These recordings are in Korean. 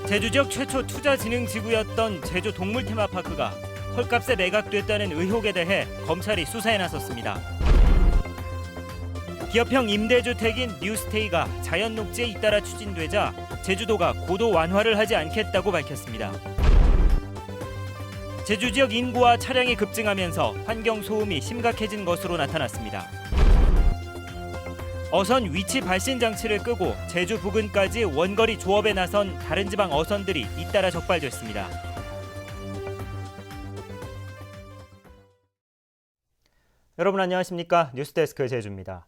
제주 지역 최초 투자진흥지구였던 제주 동물테마파크가 헐값에 매각됐다는 의혹에 대해 검찰이 수사에 나섰습니다. 기업형 임대주택인 뉴스테이가 자연녹지에 잇따라 추진되자 제주도가 고도 완화를 하지 않겠다고 밝혔습니다. 제주 지역 인구와 차량이 급증하면서 환경 소음이 심각해진 것으로 나타났습니다. 어선 위치 발신 장치를 끄고 제주 부근까지 원거리 조업에 나선 다른 지방 어선들이 잇따라 적발됐습니다. 여러분 안녕하십니까? 뉴스데스크 제주입니다.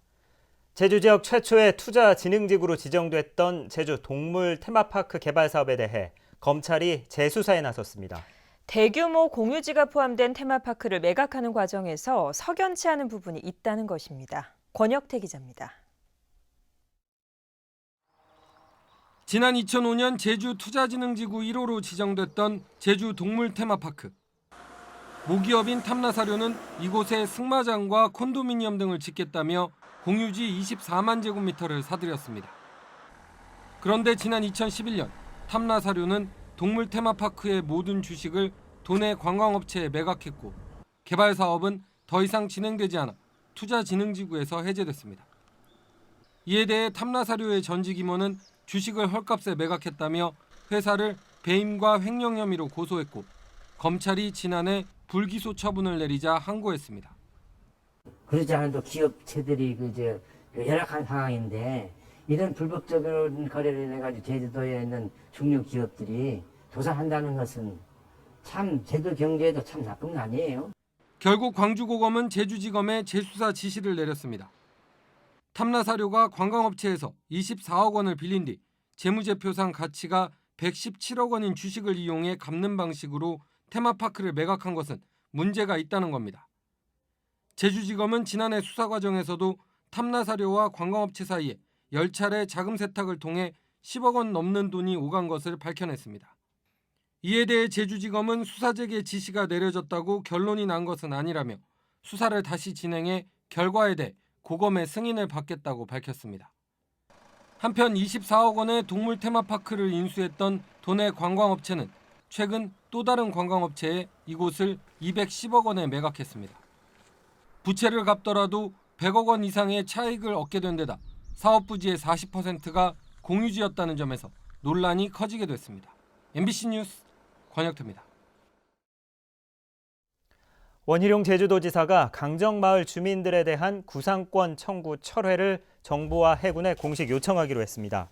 제주 지역 최초의 투자 진흥지구로 지정됐던 제주 동물 테마파크 개발 사업에 대해 검찰이 재수사에 나섰습니다. 대규모 공유지가 포함된 테마파크를 매각하는 과정에서 석연치 않은 부분이 있다는 것입니다. 권혁태 기자입니다. 지난 2005년 제주 투자진흥지구 1호로 지정됐던 제주 동물 테마파크. 모기업인 탐나사료는 이곳에 승마장과 콘도미니엄 등을 짓겠다며 공유지 24만 제곱미터를 사들였습니다. 그런데 지난 2011년 탐나사료는 동물 테마파크의 모든 주식을 도내 관광업체에 매각했고 개발 사업은 더 이상 진행되지 않아 투자진흥지구에서 해제됐습니다. 이에 대해 탐나사료의 전직 임원은 주식을 헐값에 매각했다며 회사를 배임과 횡령 혐의로 고소했고 검찰이 지난해 불기소 처분을 내리자 항고했습니다. 그러지 않아도 기업체들이 열악한 상황인데 이런 불법적인 거래를 해가지고 제주도에 있는 중요 기업들이 도산한다는 것은 참 제도 경제에도 참 나쁜 거 아니에요? 결국 광주고검은 제주지검에 재수사 지시를 내렸습니다. 탐나사료가 관광업체에서 24억 원을 빌린 뒤 재무제표상 가치가 117억 원인 주식을 이용해 갚는 방식으로 테마파크를 매각한 것은 문제가 있다는 겁니다. 제주지검은 지난해 수사 과정에서도 탐나사료와 관광업체 사이에 10차례 자금 세탁을 통해 10억 원 넘는 돈이 오간 것을 밝혀냈습니다. 이에 대해 제주지검은 수사 재개 지시가 내려졌다고 결론이 난 것은 아니라며 수사를 다시 진행해 결과에 대해 고검의 승인을 받겠다고 밝혔습니다. 한편 24억 원의 동물 테마파크를 인수했던 도내 관광업체는 최근 또 다른 관광업체에 이곳을 210억 원에 매각했습니다. 부채를 갚더라도 100억 원 이상의 차익을 얻게 된 데다 사업 부지의 40%가 공유지였다는 점에서 논란이 커지게 됐습니다. MBC 뉴스 권혁태입니다. 원희룡 제주도지사가 강정마을 주민들에 대한 구상권 청구 철회를 정부와 해군에 공식 요청하기로 했습니다.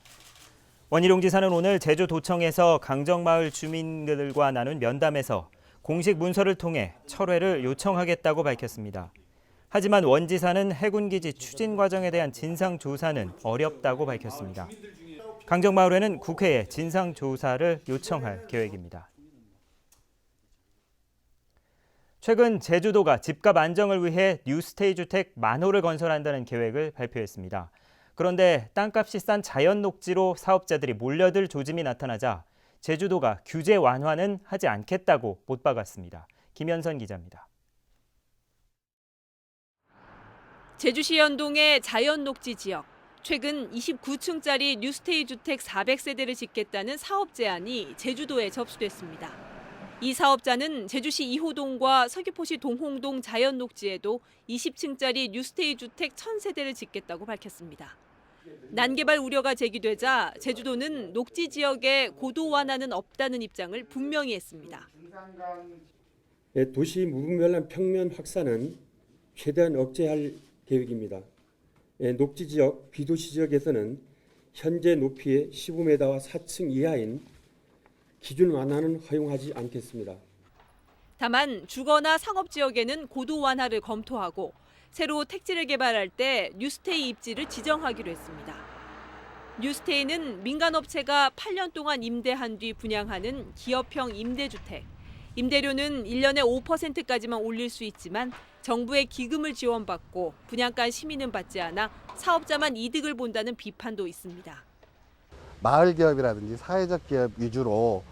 원희룡 지사는 오늘 제주도청에서 강정마을 주민들과 나눈 면담에서 공식 문서를 통해 철회를 요청하겠다고 밝혔습니다. 하지만 원 지사는 해군기지 추진 과정에 대한 진상조사는 어렵다고 밝혔습니다. 강정마을에는 국회에 진상조사를 요청할 계획입니다. 최근 제주도가 집값 안정을 위해 뉴스테이 주택 10,000호를 건설한다는 계획을 발표했습니다. 그런데 땅값이 싼 자연 녹지로 사업자들이 몰려들 조짐이 나타나자 제주도가 규제 완화는 하지 않겠다고 못 박았습니다. 김현선 기자입니다. 제주시 연동의 자연 녹지 지역. 최근 29층짜리 뉴스테이 주택 400세대를 짓겠다는 사업 제안이 제주도에 접수됐습니다. 이 사업자는 제주시 이호동과 서귀포시 동홍동 자연 녹지에도 20층짜리 뉴스테이 주택 1,000세대를 짓겠다고 밝혔습니다. 난개발 우려가 제기되자 제주도는 녹지 지역에 고도 완화는 없다는 입장을 분명히 했습니다. 도시 무분별한 평면 확산은 최대한 억제할 계획입니다. 녹지 지역, 비도시 지역에서는 현재 높이의 15m와 4층 이하인 기준 완화는 허용하지 않겠습니다. 다만 주거나 상업 지역에는 고도 완화를 검토하고 새로 택지를 개발할 때 뉴스테이 입지를 지정하기로 했습니다. 뉴스테이는 민간업체가 8년 동안 임대한 뒤 분양하는 기업형 임대주택. 임대료는 1년에 5%까지만 올릴 수 있지만 정부의 기금을 지원받고 분양가 심의는 받지 않아 사업자만 이득을 본다는 비판도 있습니다. 마을 기업이라든지 사회적 기업 위주로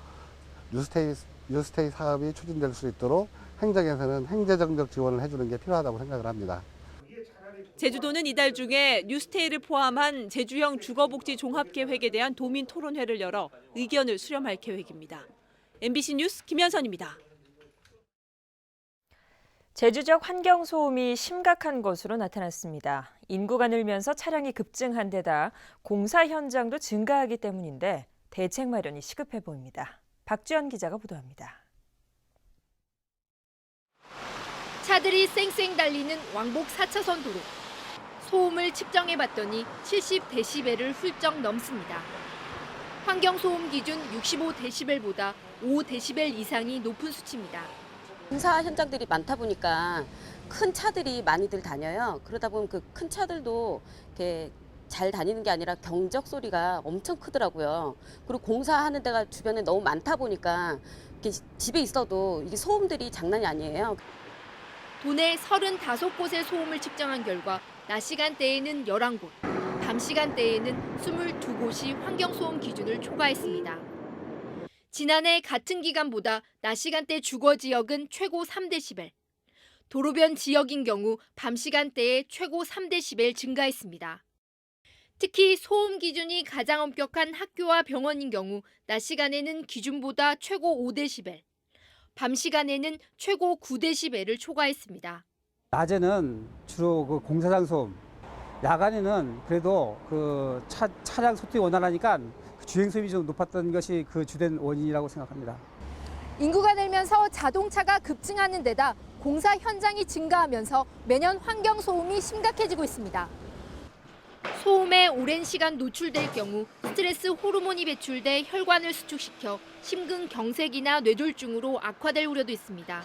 뉴스테이 사업이 추진될 수 있도록 행정에서는 행정적 지원을 해주는 게 필요하다고 생각을 합니다. 제주도는 이달 중에 뉴스테이를 포함한 제주형 주거복지 종합계획에 대한 도민 토론회를 열어 의견을 수렴할 계획입니다. MBC 뉴스 김현선입니다. 제주 지역 환경 소음이 심각한 것으로 나타났습니다. 인구가 늘면서 차량이 급증한 데다 공사 현장도 증가하기 때문인데 대책 마련이 시급해 보입니다. 박주연 기자가 보도합니다. 차들이 쌩쌩 달리는 왕복 4차선 도로. 소음을 측정해봤더니 70데시벨을 훌쩍 넘습니다. 환경소음 기준 65데시벨보다 5데시벨 이상이 높은 수치입니다. 공사 현장들이 많다 보니까 큰 차들이 많이들 다녀요. 그러다 보면 그 큰 차들도 이렇게 잘 다니는 게 아니라 경적 소리가 엄청 크더라고요. 그리고 공사하는 데가 주변에 너무 많다 보니까 이렇게 집에 있어도 이게 소음들이 장난이 아니에요. 도내 35곳의 소음을 측정한 결과 낮 시간대에는 11곳, 밤 시간대에는 22곳이 환경소음 기준을 초과했습니다. 지난해 같은 기간보다 낮 시간대 주거 지역은 최고 3데시벨, 도로변 지역인 경우 밤 시간대에 최고 3데시벨 증가했습니다. 특히 소음 기준이 가장 엄격한 학교와 병원인 경우 낮 시간에는 기준보다 최고 5데시벨, 밤 시간에는 최고 9데시벨을 초과했습니다. 낮에는 주로 그 공사장 소음, 야간에는 그래도 그 차량 속도가 원활하니까 주행 소음이 좀 높았던 것이 그 주된 원인이라고 생각합니다. 인구가 늘면서 자동차가 급증하는 데다 공사 현장이 증가하면서 매년 환경 소음이 심각해지고 있습니다. 소음에 오랜 시간 노출될 경우 스트레스 호르몬이 배출돼 혈관을 수축시켜 심근경색이나 뇌졸중으로 악화될 우려도 있습니다.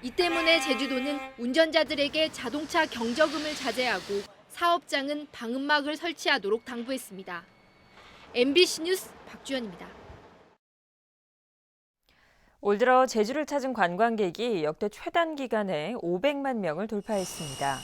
이 때문에 제주도는 운전자들에게 자동차 경적음을 자제하고 사업장은 방음막을 설치하도록 당부했습니다. MBC 뉴스 박주연입니다. 올 들어 제주를 찾은 관광객이 역대 최단 기간에 500만 명을 돌파했습니다.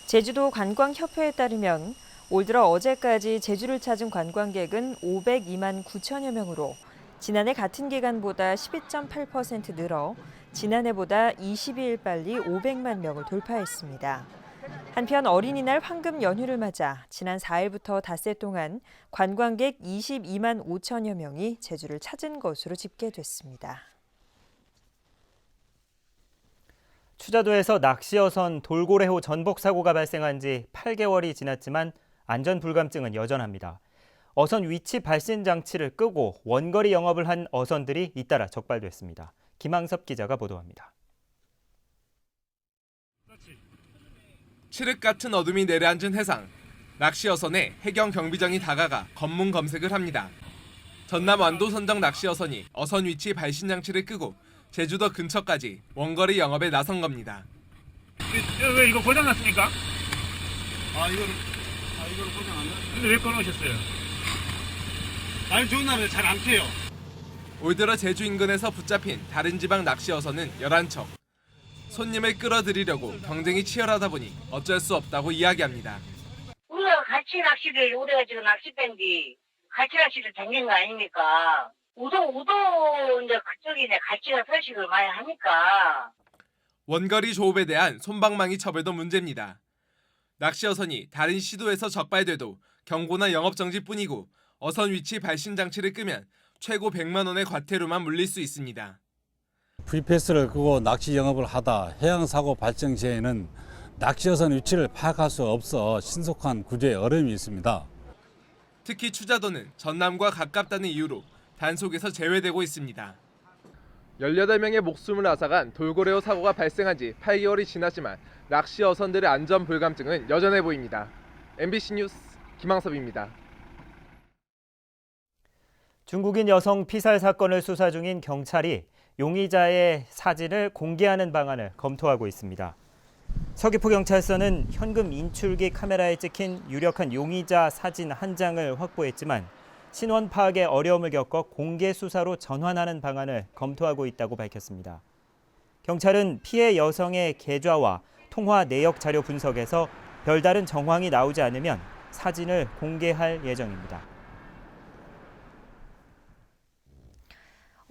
제주도 관광협회에 따르면 올 들어 어제까지 제주를 찾은 관광객은 502만 9천여 명으로 지난해 같은 기간보다 12.8% 늘어 지난해보다 22일 빨리 500만 명을 돌파했습니다. 한편 어린이날 황금 연휴를 맞아 지난 4일부터 닷새 동안 관광객 22만 5천여 명이 제주를 찾은 것으로 집계됐습니다. 추자도에서 낚시어선 돌고래호 전복 사고가 발생한 지 8개월이 지났지만 안전 불감증은 여전합니다. 어선 위치 발신 장치를 끄고 원거리 영업을 한 어선들이 잇따라 적발됐습니다. 김항섭 기자가 보도합니다. 칠흑 같은 어둠이 내려앉은 해상. 낚시어선에 해경 경비정이 다가가 검문 검색을 합니다. 전남 완도 선정 낚시어선이 어선 위치 발신 장치를 끄고 제주도 근처까지 원거리 영업에 나선 겁니다. 왜 이거 고장났습니까? 이거를 고장났나? 근데 왜 꺼놓으셨어요? 아니 좋은 날에 잘 안 펴요. 올 들어 제주 인근에서 붙잡힌 다른 지방 낚시어선은 11척. 손님을 끌어들이려고 경쟁이 치열하다 보니 어쩔 수 없다고 이야기합니다. 우리가 같이 낚시를 우리가 지금 낚시밴디 같이 낚시를 다닌 거 아닙니까? 우도 이제 그쪽이 이제 같이가 서식을 많이 하니까. 원거리 조업에 대한 솜방망이 처벌도 문제입니다. 낚시어선이 다른 시도에서 적발돼도 경고나 영업정지뿐이고 어선 위치 발신 장치를 끄면 최고 100만 원의 과태료만 물릴 수 있습니다. VPS를 끄고 낚시 영업을 하다 해양사고 발생 시에는 낚시어선 위치를 파악할 수 없어 신속한 구조에 어려움이 있습니다. 특히 추자도는 전남과 가깝다는 이유로 단속에서 제외되고 있습니다. 18명의 목숨을 앗아간 돌고래호 사고가 발생한 지 8개월이 지났지만 낚시어선들의 안전 불감증은 여전해 보입니다. MBC 뉴스 김항섭입니다. 중국인 여성 피살 사건을 수사 중인 경찰이 용의자의 사진을 공개하는 방안을 검토하고 있습니다. 서귀포경찰서는 현금 인출기 카메라에 찍힌 유력한 용의자 사진 한 장을 확보했지만 신원 파악에 어려움을 겪어 공개 수사로 전환하는 방안을 검토하고 있다고 밝혔습니다. 경찰은 피해 여성의 계좌와 통화 내역 자료 분석에서 별다른 정황이 나오지 않으면 사진을 공개할 예정입니다.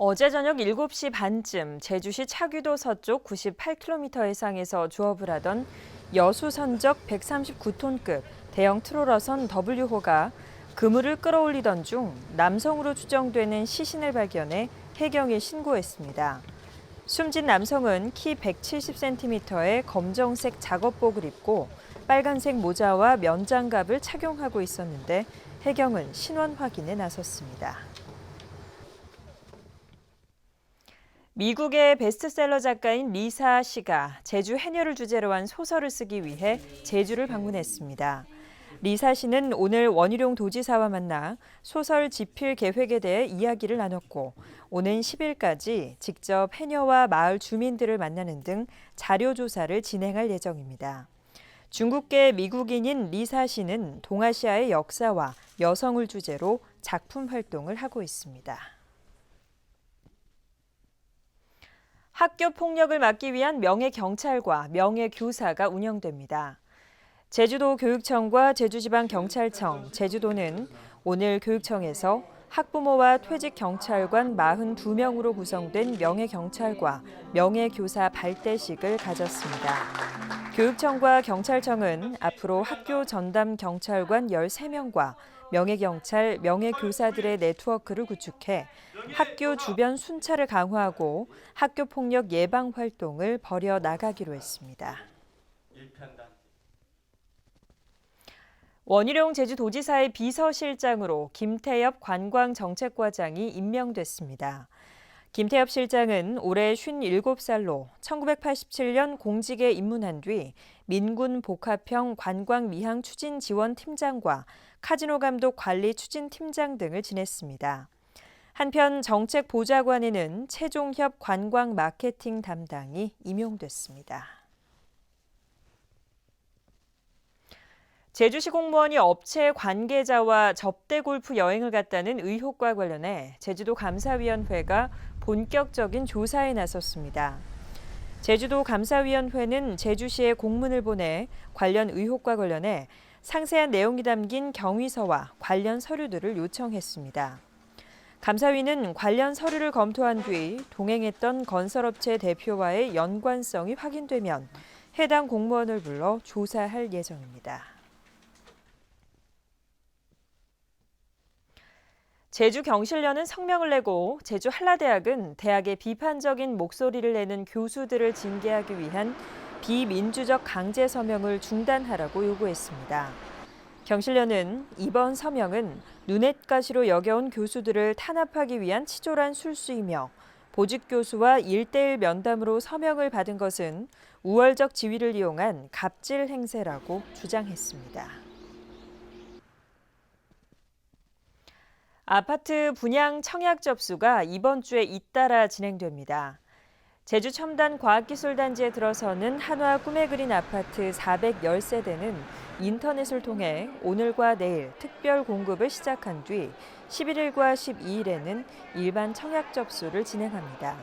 어제 저녁 7시 반쯤 제주시 차귀도 서쪽 98km 해상에서 조업을 하던 여수 선적 139톤급 대형 트롤어선 W호가 그물을 끌어올리던 중 남성으로 추정되는 시신을 발견해 해경에 신고했습니다. 숨진 남성은 키 170cm의 검정색 작업복을 입고 빨간색 모자와 면장갑을 착용하고 있었는데 해경은 신원 확인에 나섰습니다. 미국의 베스트셀러 작가인 리사 씨가 제주 해녀를 주제로 한 소설을 쓰기 위해 제주를 방문했습니다. 리사 씨는 오늘 원희룡 도지사와 만나 소설 집필 계획에 대해 이야기를 나눴고 오는 10일까지 직접 해녀와 마을 주민들을 만나는 등 자료 조사를 진행할 예정입니다. 중국계 미국인인 리사 씨는 동아시아의 역사와 여성을 주제로 작품 활동을 하고 있습니다. 학교 폭력을 막기 위한 명예경찰과 명예교사가 운영됩니다. 제주도 교육청과 제주지방경찰청, 제주도는 오늘 교육청에서 학부모와 퇴직경찰관 42명으로 구성된 명예경찰과 명예교사 발대식을 가졌습니다. 교육청과 경찰청은 앞으로 학교 전담 경찰관 13명과 명예경찰, 명예교사들의 네트워크를 구축해 학교 주변 순찰을 강화하고 학교 폭력 예방 활동을 벌여 나가기로 했습니다. 원희룡 제주도지사의 비서실장으로 김태엽 관광정책과장이 임명됐습니다. 김태엽 실장은 올해 57살로 1987년 공직에 입문한 뒤 민군 복합형 관광미항 추진지원팀장과 카지노 감독 관리 추진팀장 등을 지냈습니다. 한편 정책보좌관에는 최종협 관광 마케팅 담당이 임용됐습니다. 제주시 공무원이 업체 관계자와 접대 골프 여행을 갔다는 의혹과 관련해 제주도 감사위원회가 본격적인 조사에 나섰습니다. 제주도 감사위원회는 제주시에 공문을 보내 관련 의혹과 관련해 상세한 내용이 담긴 경위서와 관련 서류들을 요청했습니다. 감사위는 관련 서류를 검토한 뒤 동행했던 건설업체 대표와의 연관성이 확인되면 해당 공무원을 불러 조사할 예정입니다. 제주경실련은 성명을 내고 제주한라대학은 대학의 비판적인 목소리를 내는 교수들을 징계하기 위한 비민주적 강제 서명을 중단하라고 요구했습니다. 경실련은 이번 서명은 눈엣가시로 여겨온 교수들을 탄압하기 위한 치졸한 술수이며 보직 교수와 1:1 면담으로 서명을 받은 것은 우월적 지위를 이용한 갑질 행세라고 주장했습니다. 아파트 분양 청약 접수가 이번 주에 잇따라 진행됩니다. 제주 첨단 과학기술단지에 들어서는 한화 꿈에 그린 아파트 410세대는 인터넷을 통해 오늘과 내일 특별 공급을 시작한 뒤 11일과 12일에는 일반 청약 접수를 진행합니다.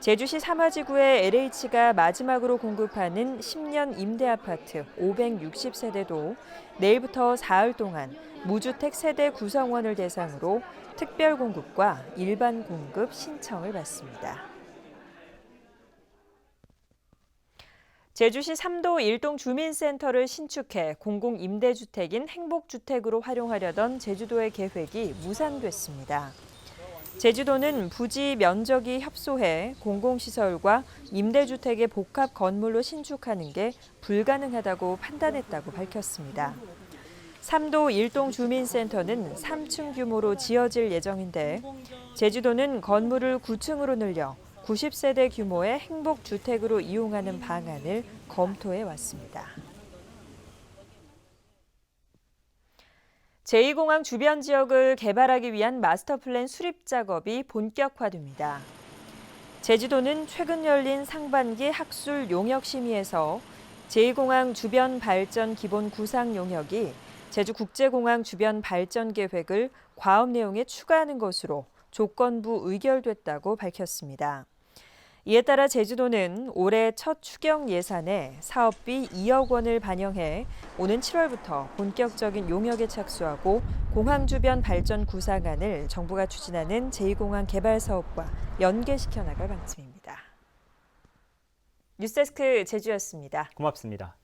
제주시 삼화지구의 LH가 마지막으로 공급하는 10년 임대 아파트 560세대도 내일부터 사흘 동안 무주택 세대 구성원을 대상으로 특별 공급과 일반 공급 신청을 받습니다. 제주시 삼도 일동 주민센터를 신축해 공공임대주택인 행복주택으로 활용하려던 제주도의 계획이 무산됐습니다. 제주도는 부지 면적이 협소해 공공시설과 임대주택의 복합 건물로 신축하는 게 불가능하다고 판단했다고 밝혔습니다. 삼도 일동 주민센터는 3층 규모로 지어질 예정인데 제주도는 건물을 9층으로 늘려 90세대 규모의 행복주택으로 이용하는 방안을 검토해 왔습니다. 제2공항 주변 지역을 개발하기 위한 마스터플랜 수립 작업이 본격화됩니다. 제주도는 최근 열린 상반기 학술 용역 심의에서 제2공항 주변 발전 기본 구상 용역이 제주국제공항 주변 발전 계획을 과업 내용에 추가하는 것으로 조건부 의결됐다고 밝혔습니다. 이에 따라 제주도는 올해 첫 추경 예산에 사업비 2억 원을 반영해 오는 7월부터 본격적인 용역에 착수하고 공항 주변 발전 구상안을 정부가 추진하는 제2공항 개발 사업과 연계시켜 나갈 방침입니다. 뉴스데스크 제주였습니다. 고맙습니다.